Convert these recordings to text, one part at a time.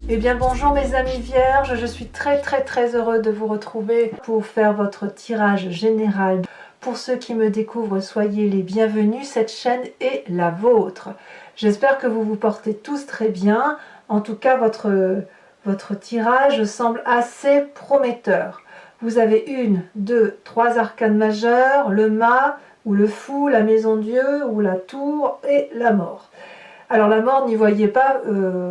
Eh bien bonjour mes amis vierges, je suis très heureux de vous retrouver pour faire votre tirage général. Pour ceux qui me découvrent, soyez les bienvenus, cette chaîne est la vôtre. J'espère que vous vous portez tous très bien. En tout cas, votre tirage semble assez prometteur. Vous avez une, deux, trois arcanes majeures, le mât ou le fou, la maison Dieu ou la tour et la mort. Alors la mort, n'y voyez pas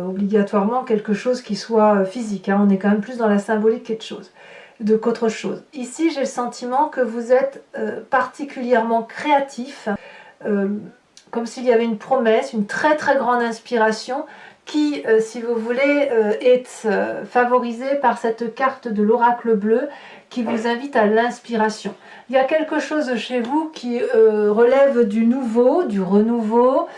obligatoirement quelque chose qui soit physique, hein. On est quand même plus dans la symbolique qu'autre chose. Ici, j'ai le sentiment que vous êtes particulièrement créatif, comme s'il y avait une promesse, une très grande inspiration qui, si vous voulez, est favorisée par cette carte de l'oracle bleu qui vous invite à l'inspiration. Il y a quelque chose chez vous qui relève du nouveau, du renouveau,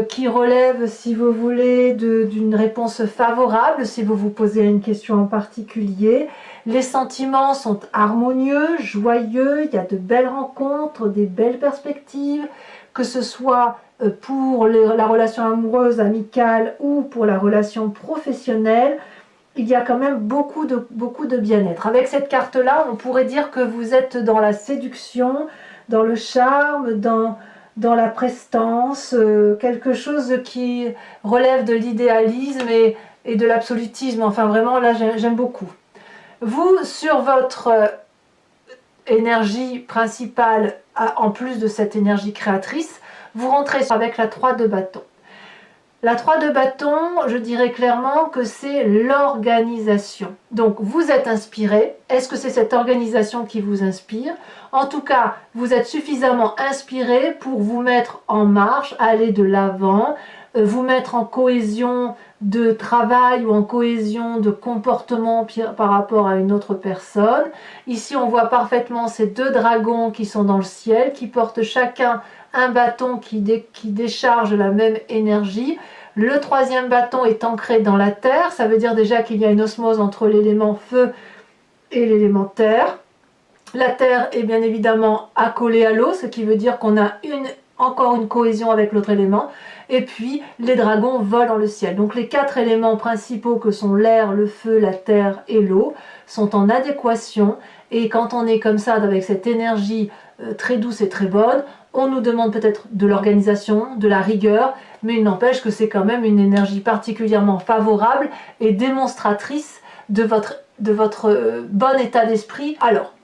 qui relève, si vous voulez, d'une réponse favorable, si vous vous posez une question en particulier. Les sentiments sont harmonieux, joyeux, il y a de belles rencontres, des belles perspectives, que ce soit pour la relation amoureuse, amicale ou pour la relation professionnelle. Il y a quand même beaucoup de bien-être. Avec cette carte-là, on pourrait dire que vous êtes dans la séduction, dans le charme, dans la prestance, quelque chose qui relève de l'idéalisme et de l'absolutisme. Enfin vraiment, là, j'aime beaucoup. Vous, sur votre énergie principale, en plus de cette énergie créatrice, vous rentrez avec la 3 de bâton. La 3 de bâton, je dirais clairement que c'est l'organisation. Donc vous êtes inspiré. Est-ce que c'est cette organisation qui vous inspire? En tout cas, vous êtes suffisamment inspiré pour vous mettre en marche, aller de l'avant, vous mettre en cohésion de travail ou en cohésion de comportement par rapport à une autre personne. Ici, on voit parfaitement ces deux dragons qui sont dans le ciel, qui portent chacun un bâton qui décharge la même énergie. Le troisième bâton est ancré dans la terre, ça veut dire déjà qu'il y a une osmose entre l'élément feu et l'élément terre. La terre est bien évidemment accolée à l'eau, ce qui veut dire qu'on a encore une cohésion avec l'autre élément. Et puis les dragons volent dans le ciel. Donc les 4 éléments principaux que sont l'air, le feu, la terre et l'eau sont en adéquation. Et quand on est comme ça avec cette énergie très douce et très bonne, on nous demande peut-être de l'organisation, de la rigueur, mais il n'empêche que c'est quand même une énergie particulièrement favorable et démonstratrice de votre bon état d'esprit. Alors,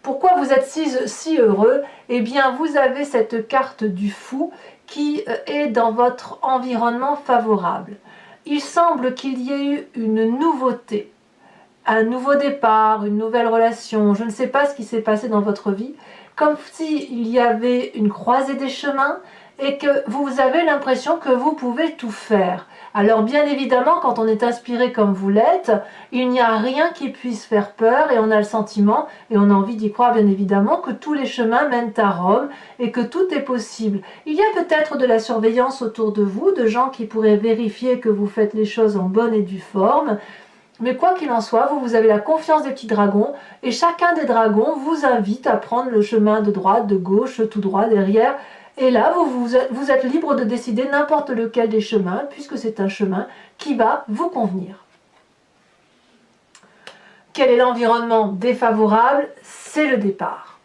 pourquoi vous êtes si heureux? Eh bien, vous avez cette carte du fou qui est dans votre environnement favorable. Il semble qu'il y ait eu une nouveauté, un nouveau départ, une nouvelle relation. Je ne sais pas ce qui s'est passé dans votre vie, comme s'il y avait une croisée des chemins et que vous avez l'impression que vous pouvez tout faire. Alors bien évidemment, quand on est inspiré comme vous l'êtes, il n'y a rien qui puisse faire peur et on a le sentiment, et on a envie d'y croire bien évidemment, que tous les chemins mènent à Rome et que tout est possible. Il y a peut-être de la surveillance autour de vous, de gens qui pourraient vérifier que vous faites les choses en bonne et due forme. Mais quoi qu'il en soit, vous avez la confiance des petits dragons et chacun des dragons vous invite à prendre le chemin de droite, de gauche, tout droit, derrière. Et là, vous êtes libre de décider n'importe lequel des chemins puisque c'est un chemin qui va vous convenir. Quel est l'environnement défavorable? C'est le départ.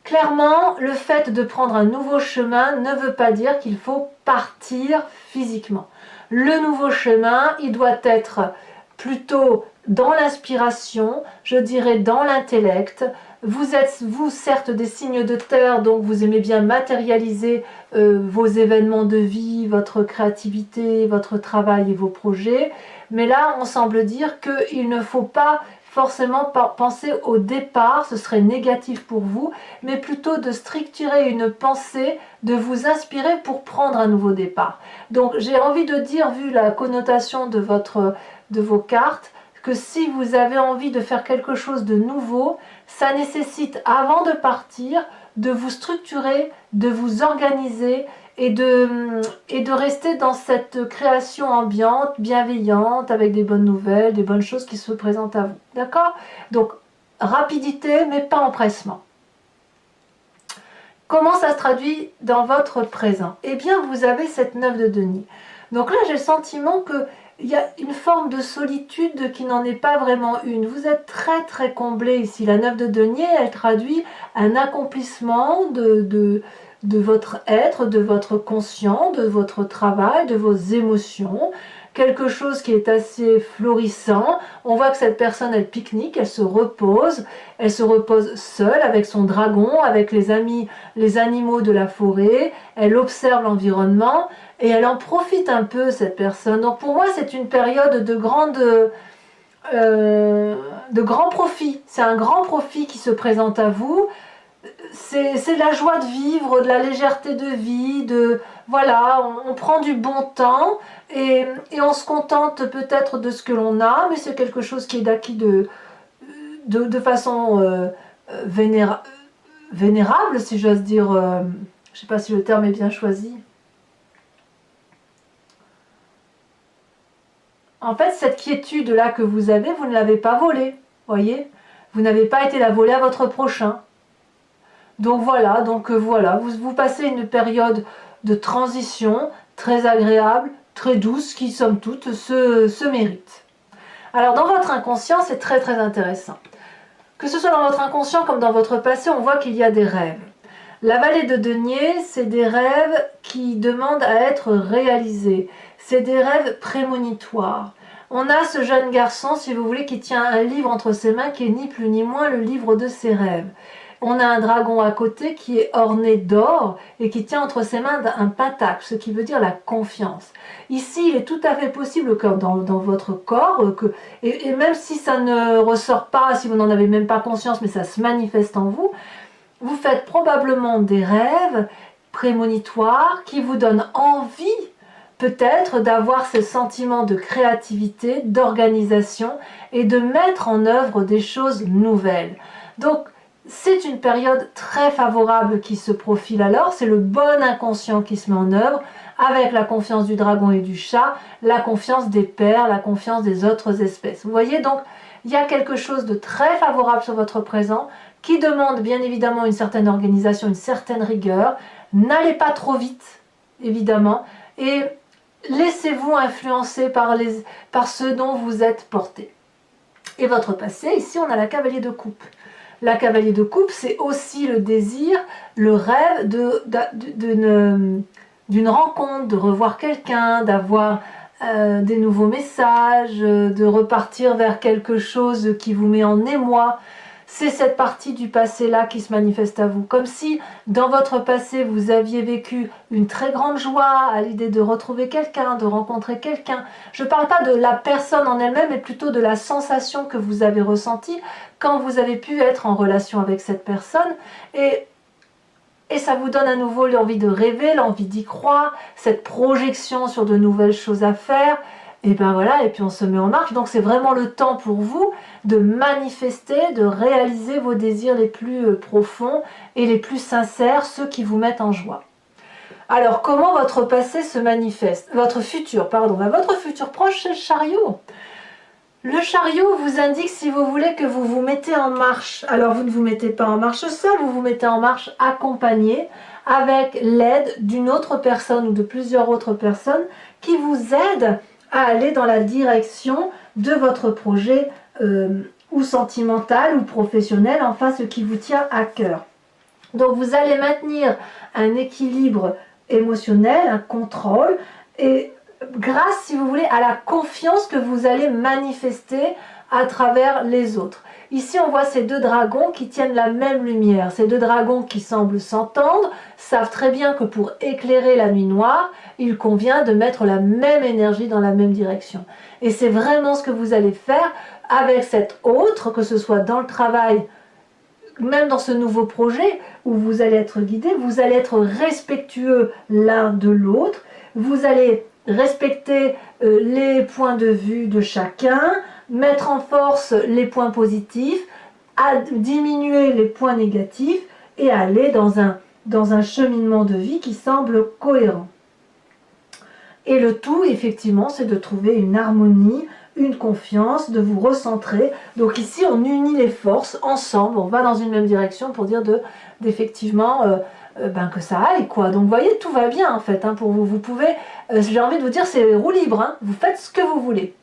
Clairement, le fait de prendre un nouveau chemin ne veut pas dire qu'il faut partir physiquement. Le nouveau chemin, il doit être plutôt dans l'inspiration, je dirais dans l'intellect. Vous êtes, vous, certes des signes de terre, donc vous aimez bien matérialiser vos événements de vie, votre créativité, votre travail et vos projets. Mais là, on semble dire qu'il ne faut pas forcément penser au départ, ce serait négatif pour vous, mais plutôt de structurer une pensée, de vous inspirer pour prendre un nouveau départ. Donc j'ai envie de dire, vu la connotation de vos cartes, que si vous avez envie de faire quelque chose de nouveau, ça nécessite, avant de partir, de vous structurer, de vous organiser et de rester dans cette création ambiante, bienveillante, avec des bonnes nouvelles, des bonnes choses qui se présentent à vous. D'accord? Donc, rapidité, mais pas empressement. Comment ça se traduit dans votre présent? Eh bien, vous avez cette 9 de denier. Donc là, j'ai le sentiment que il y a une forme de solitude qui n'en est pas vraiment une. Vous êtes très très comblé ici. La 9 de denier, elle traduit un accomplissement de votre être, de votre conscient, de votre travail, de vos émotions. Quelque chose qui est assez florissant. On voit que cette personne, elle pique-nique, elle se repose seule avec son dragon, avec les amis, les animaux de la forêt. Elle observe l'environnement et elle en profite un peu, cette personne. Donc pour moi, c'est une période de grand profit. C'est un grand profit qui se présente à vous. C'est de la joie de vivre, de la légèreté de vie, voilà, on prend du bon temps et on se contente peut-être de ce que l'on a, mais c'est quelque chose qui est acquis de façon vénérable, si j'ose dire. Je ne sais pas si le terme est bien choisi. En fait, cette quiétude-là que vous avez, vous ne l'avez pas volée, voyez. Vous n'avez pas été la voler à votre prochain. Donc voilà, vous passez une période de transition très agréable, très douce, qui somme toute se mérite. Alors dans votre inconscient, c'est très très intéressant. Que ce soit dans votre inconscient comme dans votre passé, on voit qu'il y a des rêves. La vallée de denier, c'est des rêves qui demandent à être réalisés. C'est des rêves prémonitoires. On a ce jeune garçon, si vous voulez, qui tient un livre entre ses mains qui est ni plus ni moins le livre de ses rêves. On a un dragon à côté qui est orné d'or et qui tient entre ses mains un pentacle, ce qui veut dire la confiance. Ici, il est tout à fait possible que dans votre corps, et même si ça ne ressort pas, si vous n'en avez même pas conscience, mais ça se manifeste en vous, vous faites probablement des rêves prémonitoires qui vous donnent envie peut-être d'avoir ce sentiment de créativité, d'organisation et de mettre en œuvre des choses nouvelles. Donc, c'est une période très favorable qui se profile alors, c'est le bon inconscient qui se met en œuvre, avec la confiance du dragon et du chat, la confiance des pairs, la confiance des autres espèces. Vous voyez donc, il y a quelque chose de très favorable sur votre présent, qui demande bien évidemment une certaine organisation, une certaine rigueur. N'allez pas trop vite, évidemment, et laissez-vous influencer par ce dont vous êtes porté. Et votre passé, ici on a la cavalier de coupe. La cavalier de coupe, c'est aussi le désir, le rêve d'une rencontre, de revoir quelqu'un, d'avoir des nouveaux messages, de repartir vers quelque chose qui vous met en émoi. C'est cette partie du passé-là qui se manifeste à vous. Comme si, dans votre passé, vous aviez vécu une très grande joie à l'idée de retrouver quelqu'un, de rencontrer quelqu'un. Je ne parle pas de la personne en elle-même, mais plutôt de la sensation que vous avez ressentie quand vous avez pu être en relation avec cette personne. Et ça vous donne à nouveau l'envie de rêver, l'envie d'y croire, cette projection sur de nouvelles choses à faire. Et ben voilà, et puis on se met en marche. Donc c'est vraiment le temps pour vous de manifester, de réaliser vos désirs les plus profonds et les plus sincères, ceux qui vous mettent en joie. Alors comment votre passé se manifeste? Votre futur proche, c'est le chariot. Le chariot vous indique, si vous voulez, que vous vous mettez en marche. Alors vous ne vous mettez pas en marche seul, vous vous mettez en marche accompagné, avec l'aide d'une autre personne ou de plusieurs autres personnes qui vous aident à aller dans la direction de votre projet ou sentimental ou professionnel, enfin ce qui vous tient à cœur. Donc vous allez maintenir un équilibre émotionnel, un contrôle, et grâce, si vous voulez, à la confiance que vous allez manifester à travers les autres. Ici, on voit ces deux dragons qui tiennent la même lumière. Ces deux dragons qui semblent s'entendre, savent très bien que pour éclairer la nuit noire, il convient de mettre la même énergie dans la même direction. Et c'est vraiment ce que vous allez faire avec cet autre, que ce soit dans le travail, même dans ce nouveau projet où vous allez être guidé, vous allez être respectueux l'un de l'autre, vous allez respecter les points de vue de chacun, mettre en force les points positifs, diminuer les points négatifs et aller dans un cheminement de vie qui semble cohérent. Et le tout, effectivement, c'est de trouver une harmonie, une confiance, de vous recentrer. Donc ici, on unit les forces ensemble, on va dans une même direction pour dire d'effectivement que ça aille, quoi. Donc vous voyez, tout va bien en fait, hein, pour vous. Vous pouvez, j'ai envie de vous dire, c'est roue libre, hein, vous faites ce que vous voulez.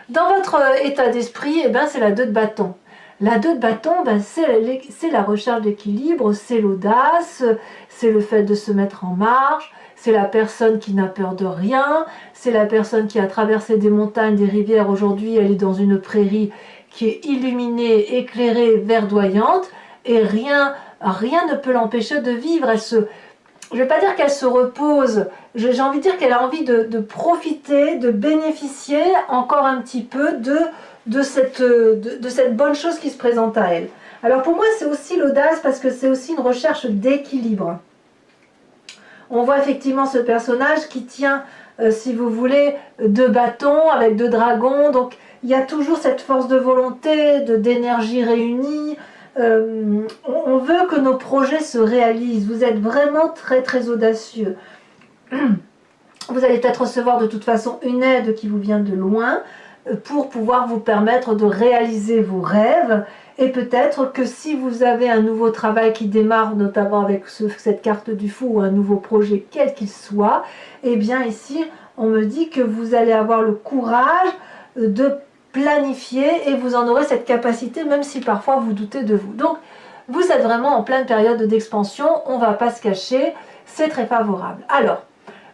Dans votre état d'esprit, eh ben, c'est la 2 de bâton. La 2 de bâton, ben, c'est la recherche d'équilibre, c'est l'audace, c'est le fait de se mettre en marche, c'est la personne qui n'a peur de rien, c'est la personne qui a traversé des montagnes, des rivières. Aujourd'hui, elle est dans une prairie qui est illuminée, éclairée, verdoyante, et rien ne peut l'empêcher de vivre. Je ne vais pas dire qu'elle se repose, j'ai envie de dire qu'elle a envie de profiter, de bénéficier encore un petit peu de cette bonne chose qui se présente à elle. Alors pour moi, c'est aussi l'audace parce que c'est aussi une recherche d'équilibre. On voit effectivement ce personnage qui tient, si vous voulez, 2 bâtons avec 2 dragons. Donc il y a toujours cette force de volonté, d'énergie réunie. On veut que nos projets se réalisent. Vous êtes vraiment très très audacieux. Vous allez peut-être recevoir de toute façon une aide qui vous vient de loin pour pouvoir vous permettre de réaliser vos rêves. Et peut-être que si vous avez un nouveau travail qui démarre, notamment avec cette carte du fou ou un nouveau projet quel qu'il soit, eh bien ici on me dit que vous allez avoir le courage de planifier et vous en aurez cette capacité même si parfois vous doutez de vous. Donc vous êtes vraiment en pleine période d'expansion, on ne va pas se cacher, c'est très favorable. Alors,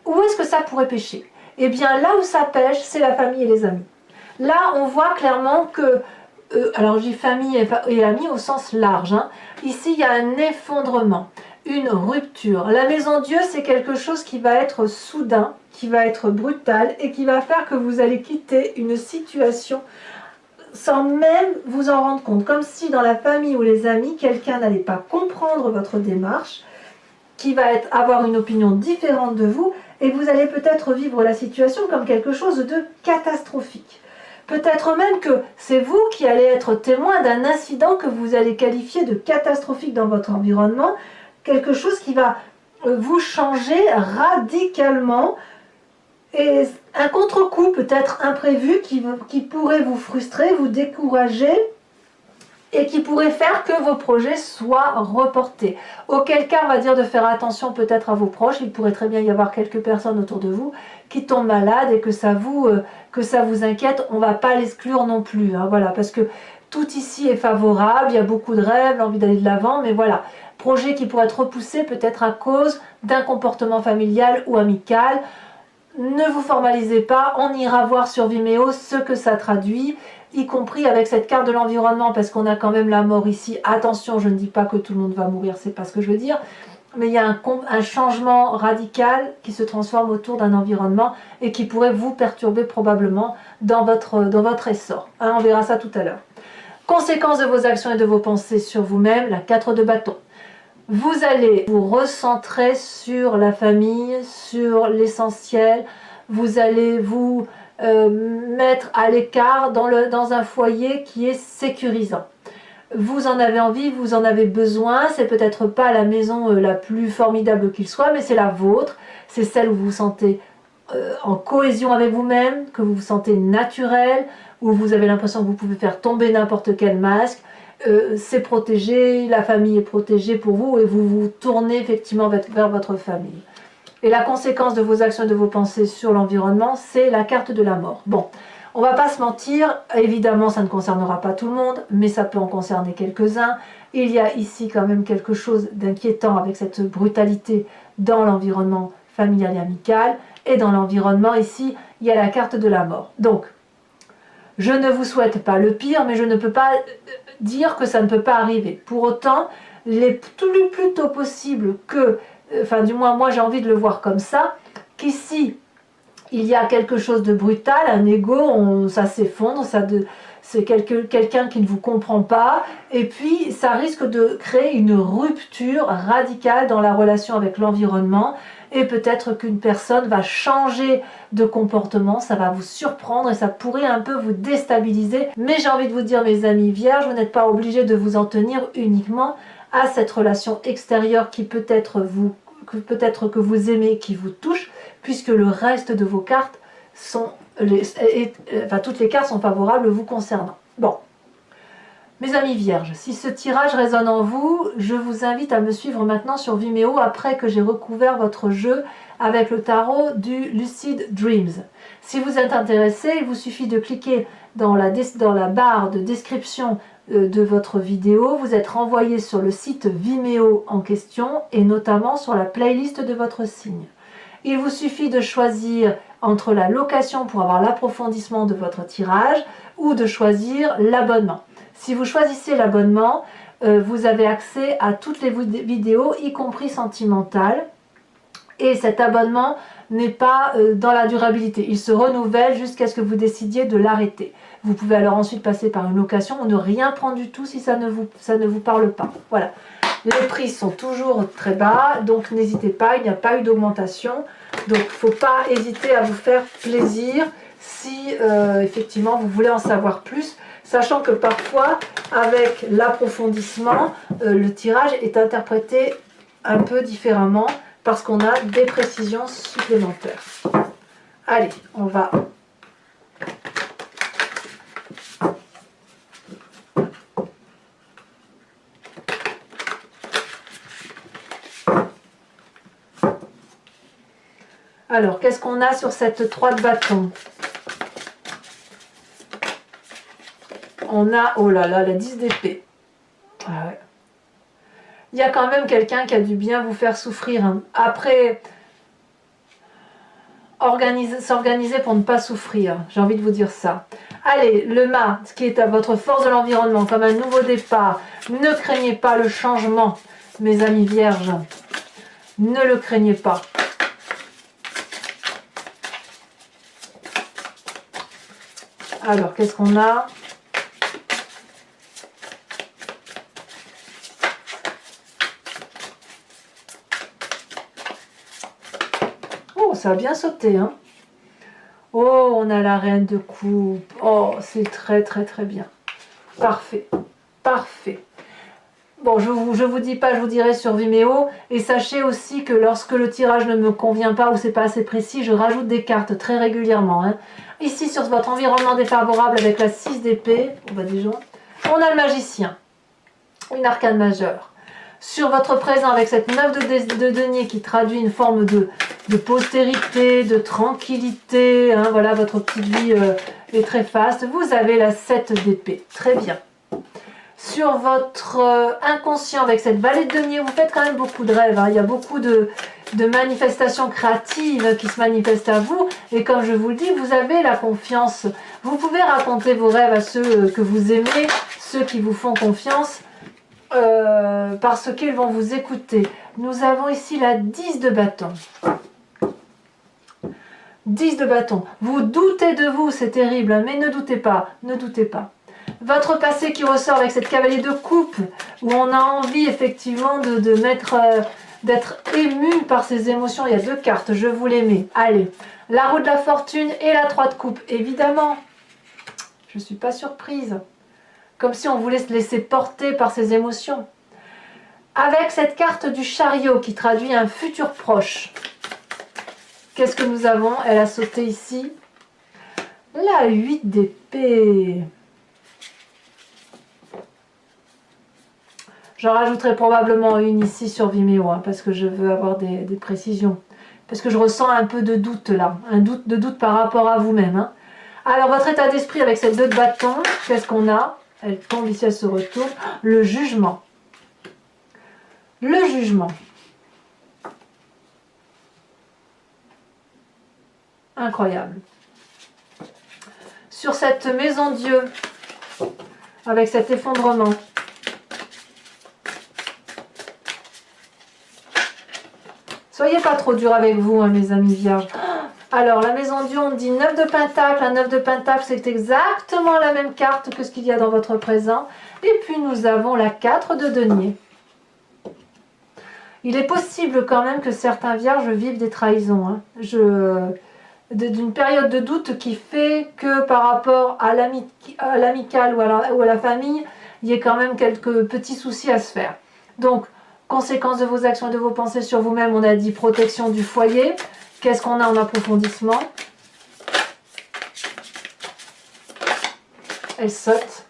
où est-ce que ça pourrait pêcher? Eh bien là où ça pêche, c'est la famille et les amis. Là on voit clairement que, alors je dis famille et amis au sens large, hein. Ici il y a un effondrement, une rupture. La maison Dieu, c'est quelque chose qui va être soudain, qui va être brutal et qui va faire que vous allez quitter une situation sans même vous en rendre compte. Comme si dans la famille ou les amis, quelqu'un n'allait pas comprendre votre démarche, qui va avoir une opinion différente de vous et vous allez peut-être vivre la situation comme quelque chose de catastrophique. Peut-être même que c'est vous qui allez être témoin d'un incident que vous allez qualifier de catastrophique dans votre environnement, quelque chose qui va vous changer radicalement, et un contre-coup peut-être imprévu qui pourrait vous frustrer, vous décourager et qui pourrait faire que vos projets soient reportés. Auquel cas, on va dire de faire attention peut-être à vos proches. Il pourrait très bien y avoir quelques personnes autour de vous qui tombent malades et que ça vous inquiète. On ne va pas l'exclure non plus, hein, voilà, parce que tout ici est favorable, il y a beaucoup de rêves, l'envie d'aller de l'avant, mais voilà, projet qui pourrait être repoussé peut-être à cause d'un comportement familial ou amical. Ne vous formalisez pas, on ira voir sur Vimeo ce que ça traduit, y compris avec cette carte de l'environnement, parce qu'on a quand même la mort ici. Attention, je ne dis pas que tout le monde va mourir, c'est pas ce que je veux dire, mais il y a un changement radical qui se transforme autour d'un environnement et qui pourrait vous perturber probablement dans votre essor. Hein, on verra ça tout à l'heure. Conséquences de vos actions et de vos pensées sur vous-même, la 4 de bâton. Vous allez vous recentrer sur la famille, sur l'essentiel. Vous allez vous mettre à l'écart dans un foyer qui est sécurisant. Vous en avez envie, vous en avez besoin. C'est peut-être pas la maison la plus formidable qu'il soit, mais c'est la vôtre. C'est celle où vous vous sentez en cohésion avec vous-même, que vous vous sentez naturel, où vous avez l'impression que vous pouvez faire tomber n'importe quel masque. C'est protégé, la famille est protégée pour vous et vous vous tournez effectivement vers votre famille. Et la conséquence de vos actions et de vos pensées sur l'environnement, c'est la carte de la mort. Bon, on va pas se mentir, évidemment ça ne concernera pas tout le monde, mais ça peut en concerner quelques-uns. Il y a ici quand même quelque chose d'inquiétant avec cette brutalité dans l'environnement familial et amical, et dans l'environnement ici, il y a la carte de la mort. Donc, je ne vous souhaite pas le pire, mais je ne peux pas dire que ça ne peut pas arriver. Pour autant, il est plus tôt possible que, enfin du moins moi j'ai envie de le voir comme ça, qu'ici il y a quelque chose de brutal, un ego, ça s'effondre, c'est quelqu'un qui ne vous comprend pas, et puis ça risque de créer une rupture radicale dans la relation avec l'environnement, et peut-être qu'une personne va changer de comportement, ça va vous surprendre et ça pourrait un peu vous déstabiliser. Mais j'ai envie de vous dire, mes amis vierges, vous n'êtes pas obligés de vous en tenir uniquement à cette relation extérieure qui peut-être que vous aimez, qui vous touche, puisque le reste de vos cartes sont, toutes les cartes sont favorables vous concernant. Bon, Mes amis vierges, si ce tirage résonne en vous, je vous invite à me suivre maintenant sur Vimeo après que j'ai recouvert votre jeu avec le tarot du Lucid Dreams. Si vous êtes intéressé, il vous suffit de cliquer dans la barre de description de votre vidéo. Vous êtes renvoyé sur le site Vimeo en question et notamment sur la playlist de votre signe. Il vous suffit de choisir entre la location pour avoir l'approfondissement de votre tirage ou de choisir l'abonnement. Si vous choisissez l'abonnement, vous avez accès à toutes les vidéos, y compris sentimentales. Et cet abonnement n'est pas dans la durabilité. Il se renouvelle jusqu'à ce que vous décidiez de l'arrêter. Vous pouvez alors ensuite passer par une location ou ne rien prendre du tout si ça ne vous parle pas. Voilà. Les prix sont toujours très bas, donc n'hésitez pas, il n'y a pas eu d'augmentation. Donc il ne faut pas hésiter à vous faire plaisir si effectivement vous voulez en savoir plus. Sachant que parfois, avec l'approfondissement, le tirage est interprété un peu différemment parce qu'on a des précisions supplémentaires. Allez, on va... Alors, qu'est-ce qu'on a sur cette 3 de bâton? On a, oh là là, la 10 d'épée. Ah ouais. Il y a quand même quelqu'un qui a dû bien vous faire souffrir. Hein. Après, s'organiser pour ne pas souffrir. J'ai envie de vous dire ça. Allez, le mât, ce qui est à votre force de l'environnement, comme un nouveau départ. Ne craignez pas le changement, mes amis vierges. Ne le craignez pas. Alors, qu'est-ce qu'on a ? Oh, ça a bien sauté, hein. Oh, on a la reine de coupe. Oh, c'est très, très, très bien. Parfait. Parfait. Bon, je vous dis pas, je vous dirai sur Vimeo. Et sachez aussi que lorsque le tirage ne me convient pas ou c'est pas assez précis, je rajoute des cartes très régulièrement. Hein. Ici, sur votre environnement défavorable avec la 6 d'épée, on va déjà, on a le magicien, une arcane majeure. Sur votre présent avec cette 9 de denier qui traduit une forme de postérité, de tranquillité, hein, voilà, votre petite vie est très faste. Vous avez la 7 d'épée, très bien. Sur votre inconscient avec cette vallée de denier, vous faites quand même beaucoup de rêves, hein. Il y a beaucoup de manifestations créatives qui se manifestent à vous, et comme je vous le dis, vous avez la confiance. Vous pouvez raconter vos rêves à ceux que vous aimez, ceux qui vous font confiance, parce qu'ils vont vous écouter. Nous avons ici la 10 de bâton. 10 de bâton. Vous doutez de vous, c'est terrible, hein, mais ne doutez pas, ne doutez pas. Votre passé qui ressort avec cette cavalier de coupe, où on a envie effectivement d'être ému par ses émotions. Il y a 2 cartes, je vous les mets. Allez, la roue de la fortune et la 3 de coupe, évidemment. Je ne suis pas surprise. Comme si on voulait se laisser porter par ses émotions. Avec cette carte du chariot qui traduit un futur proche. Qu'est-ce que nous avons? Elle a sauté ici. La 8 d'épée. J'en rajouterai probablement une ici sur Vimeo, hein, parce que je veux avoir des précisions. Parce que je ressens un peu de doute là, un doute par rapport à vous-même. Hein. Alors, votre état d'esprit avec cette 2 de bâton, qu'est-ce qu'on a? Elle tombe ici, elle se retourne. Le jugement. Le jugement. Incroyable. Sur cette maison Dieu, avec cet effondrement. Soyez pas trop dur avec vous, hein, mes amis vierges. Alors, la maison Dieu, on dit 9 de pentacle. Un 9 de pentacle, c'est exactement la même carte que ce qu'il y a dans votre présent. Et puis, nous avons la 4 de denier. Il est possible quand même que certains vierges vivent des trahisons. Hein. D'une période de doute qui fait que par rapport à l'amical ou à la famille, il y ait quand même quelques petits soucis à se faire. Donc, conséquence de vos actions et de vos pensées sur vous-même, on a dit protection du foyer. Qu'est-ce qu'on a en approfondissement? Elle saute.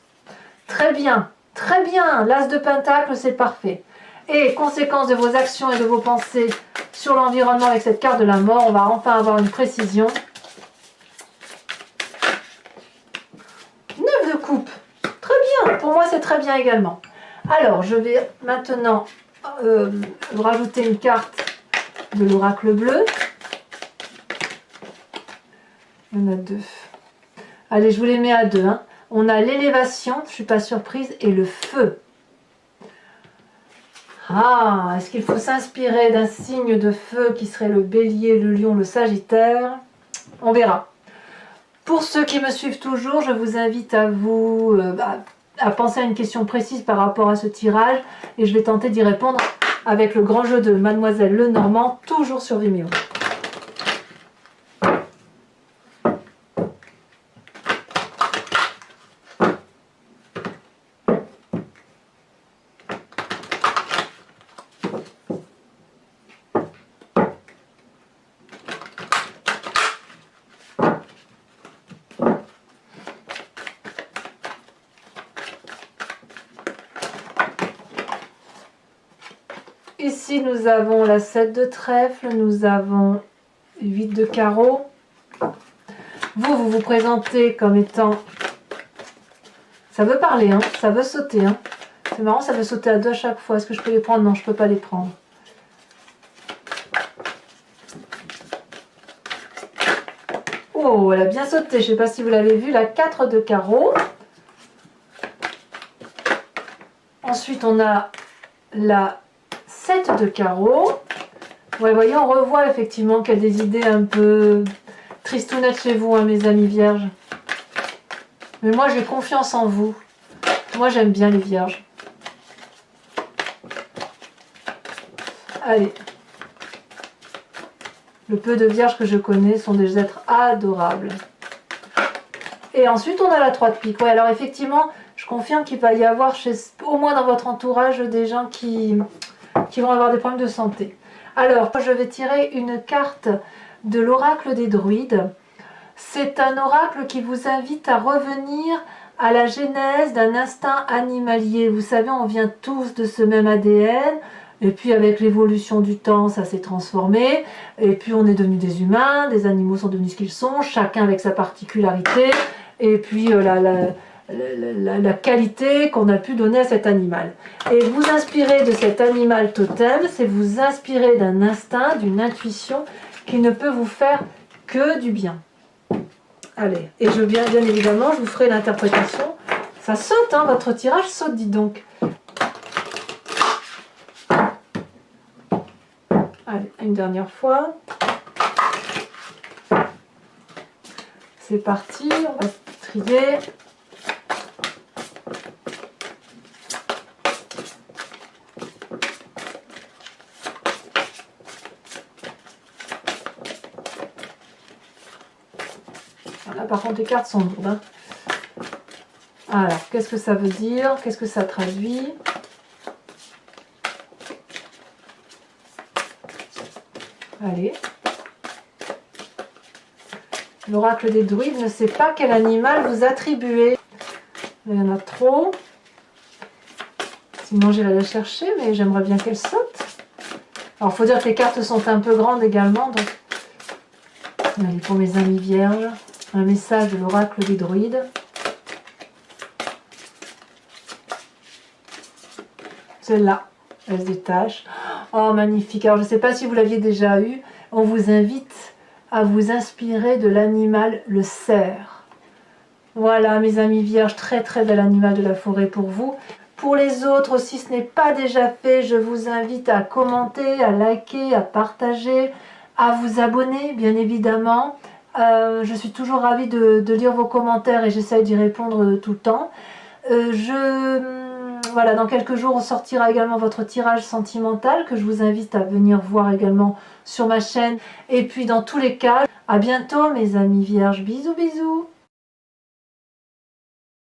Très bien. Très bien, l'as de pentacle, c'est parfait. Et conséquence de vos actions et de vos pensées sur l'environnement avec cette carte de la mort, on va enfin avoir une précision. 9 de coupe. Très bien, pour moi c'est très bien également. Alors, je vais maintenant rajouter une carte de l'oracle bleu. Il y en a 2. Allez, je vous les mets à 2. Hein. On a l'élévation, je ne suis pas surprise, et le feu. Ah, est-ce qu'il faut s'inspirer d'un signe de feu qui serait le bélier, le lion, le sagittaire? On verra. Pour ceux qui me suivent toujours, je vous invite à à penser à une question précise par rapport à ce tirage et je vais tenter d'y répondre avec le grand jeu de Mademoiselle Lenormand, toujours sur Vimeo. Ici, nous avons la 7 de trèfle, nous avons 8 de carreau. Vous vous présentez comme étant... Ça veut parler, hein, ça veut sauter. Hein. C'est marrant, ça veut sauter à 2 à chaque fois. Est-ce que je peux les prendre? Non, je ne peux pas les prendre. Oh, elle a bien sauté. Je ne sais pas si vous l'avez vu, la 4 de carreau. Ensuite, on a la 7 de carreau. Ouais, voyez, on revoit effectivement qu'il y a des idées un peu tristounettes chez vous, hein, mes amis vierges. Mais moi, j'ai confiance en vous. Moi, j'aime bien les vierges. Allez. Le peu de vierges que je connais sont des êtres adorables. Et ensuite, on a la 3 de pique. Ouais, alors effectivement, je confirme qu'il va y avoir, au moins dans votre entourage, des gens qui vont avoir des problèmes de santé. Alors, je vais tirer une carte de l'oracle des druides. C'est un oracle qui vous invite à revenir à la genèse d'un instinct animalier. Vous savez, on vient tous de ce même ADN. Et puis avec l'évolution du temps, ça s'est transformé. Et puis on est devenus des humains, des animaux sont devenus ce qu'ils sont, chacun avec sa particularité. Et puis la qualité qu'on a pu donner à cet animal. Et vous inspirer de cet animal totem, c'est vous inspirer d'un instinct, d'une intuition qui ne peut vous faire que du bien. Allez, et bien évidemment, je vous ferai l'interprétation. Ça saute, hein, votre tirage saute, dis donc. Allez, une dernière fois. C'est parti, on va trier. Là, par contre, les cartes sont lourdes. Hein. Alors, qu'est-ce que ça veut dire? Qu'est-ce que ça traduit? Allez. L'oracle des druides ne sait pas quel animal vous attribuer. Il y en a trop. Sinon, j'irai la chercher, mais j'aimerais bien qu'elle saute. Alors, il faut dire que les cartes sont un peu grandes également. Donc, allez, pour mes amis vierges, un message de l'oracle des druides. Celle-là, elle se détache. Oh, magnifique. Alors, je ne sais pas si vous l'aviez déjà eu. On vous invite à vous inspirer de l'animal, le cerf. Voilà, mes amis vierges, très très bel animal de la forêt pour vous. Pour les autres, si ce n'est pas déjà fait, je vous invite à commenter, à liker, à partager, à vous abonner, bien évidemment. Je suis toujours ravie de lire vos commentaires et j'essaye d'y répondre tout le temps. Voilà, dans quelques jours, on sortira également votre tirage sentimental que je vous invite à venir voir également sur ma chaîne. Et puis, dans tous les cas, à bientôt, mes amis vierges. Bisous, bisous!